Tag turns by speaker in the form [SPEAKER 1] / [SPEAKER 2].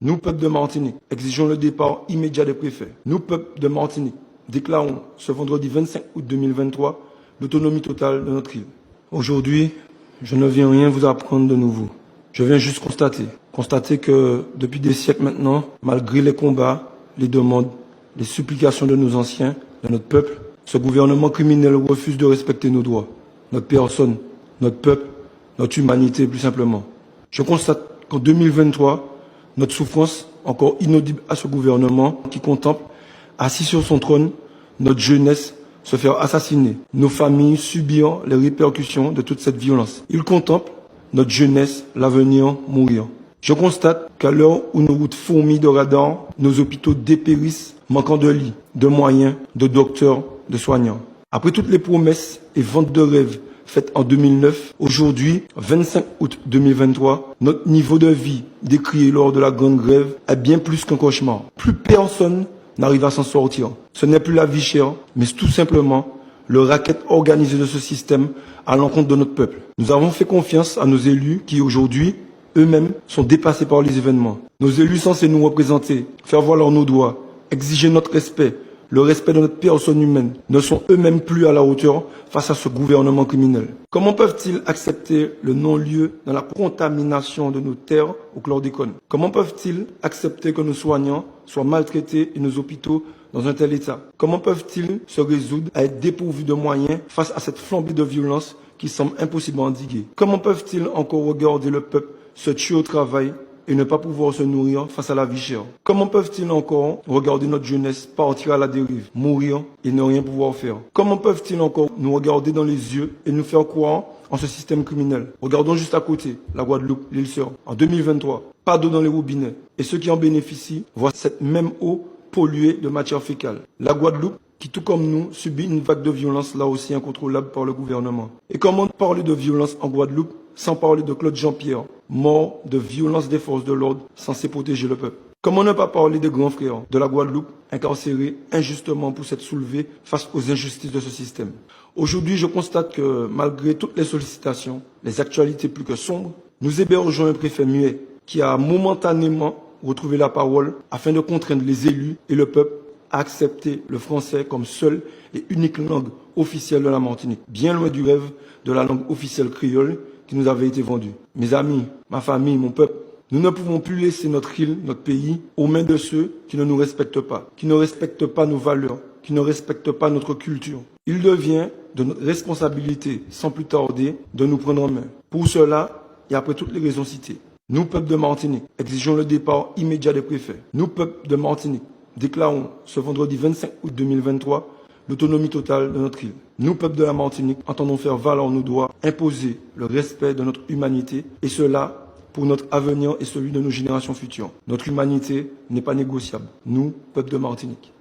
[SPEAKER 1] Nous, peuple de Martinique, exigeons le départ immédiat des préfets. Nous, peuple de Martinique, déclarons ce vendredi 25 août 2023 l'autonomie totale de notre île. Aujourd'hui, je ne viens rien vous apprendre de nouveau. Je viens juste constater que depuis des siècles maintenant, malgré les combats, les demandes, les supplications de nos anciens, de notre peuple, ce gouvernement criminel refuse de respecter nos droits, notre personne, notre peuple, notre humanité plus simplement. Je constate qu'en 2023, notre souffrance, encore inaudible à ce gouvernement qui contemple, assis sur son trône, notre jeunesse se faire assassiner, nos familles subir les répercussions de toute cette violence. Il contemple notre jeunesse, l'avenir mourir. Je constate qu'à l'heure où nos routes fourmillent de radars, nos hôpitaux dépérissent, manquant de lits, de moyens, de docteurs, de soignants. Après toutes les promesses et ventes de rêves faites en 2009, aujourd'hui, 25 août 2023, notre niveau de vie décrié lors de la grande grève est bien plus qu'un cauchemar. Plus personne n'arrive à s'en sortir. Ce n'est plus la vie chère, mais tout simplement le racket organisé de ce système à l'encontre de notre peuple. Nous avons fait confiance à nos élus qui aujourd'hui, eux-mêmes, sont dépassés par les événements. Nos élus censés nous représenter, faire valoir nos droits, exiger notre respect, le respect de notre personne humaine, ne sont eux-mêmes plus à la hauteur face à ce gouvernement criminel. Comment peuvent-ils accepter le non-lieu dans la contamination de nos terres au chlordécone? Comment peuvent-ils accepter que nos soignants soient maltraités et nos hôpitaux dans un tel état? Comment peuvent-ils se résoudre à être dépourvus de moyens face à cette flambée de violence qui semble impossible à endiguer? Comment peuvent-ils encore regarder le peuple se tuer au travail et ne pas pouvoir se nourrir face à la vie chère? Comment peuvent-ils encore regarder notre jeunesse partir à la dérive, mourir et ne rien pouvoir faire? Comment peuvent-ils encore nous regarder dans les yeux et nous faire croire en ce système criminel? Regardons juste à côté, la Guadeloupe, l'île Sœur. En 2023, pas d'eau dans les robinets. Et ceux qui en bénéficient voient cette même eau polluée de matière fécale. La Guadeloupe, qui tout comme nous, subit une vague de violence là aussi incontrôlable par le gouvernement. Et comment parler de violence en Guadeloupe sans parler de Claude Jean-Pierre, mort de violence des forces de l'ordre censées protéger le peuple? Comment ne pas parler des grands frères de la Guadeloupe, incarcérés injustement pour s'être soulevés face aux injustices de ce système? Aujourd'hui, je constate que malgré toutes les sollicitations, les actualités plus que sombres, nous hébergeons un préfet muet qui a momentanément retrouvé la parole afin de contraindre les élus et le peuple à accepter le français comme seule et unique langue officielle de la Martinique, bien loin du rêve de la langue officielle créole qui nous avait été vendue. Mes amis, ma famille, mon peuple, nous ne pouvons plus laisser notre île, notre pays, aux mains de ceux qui ne nous respectent pas, qui ne respectent pas nos valeurs, qui ne respectent pas notre culture. Il devient de notre responsabilité, sans plus tarder, de nous prendre en main. Pour cela, et après toutes les raisons citées, nous, peuple de Martinique, exigeons le départ immédiat des préfets. Nous, peuple de Martinique, déclarons ce vendredi 25 août 2023 l'autonomie totale de notre île. Nous, peuple de la Martinique, entendons faire valoir nos droits, imposer le respect de notre humanité, et cela pour notre avenir et celui de nos générations futures. Notre humanité n'est pas négociable. Nous, peuple de Martinique.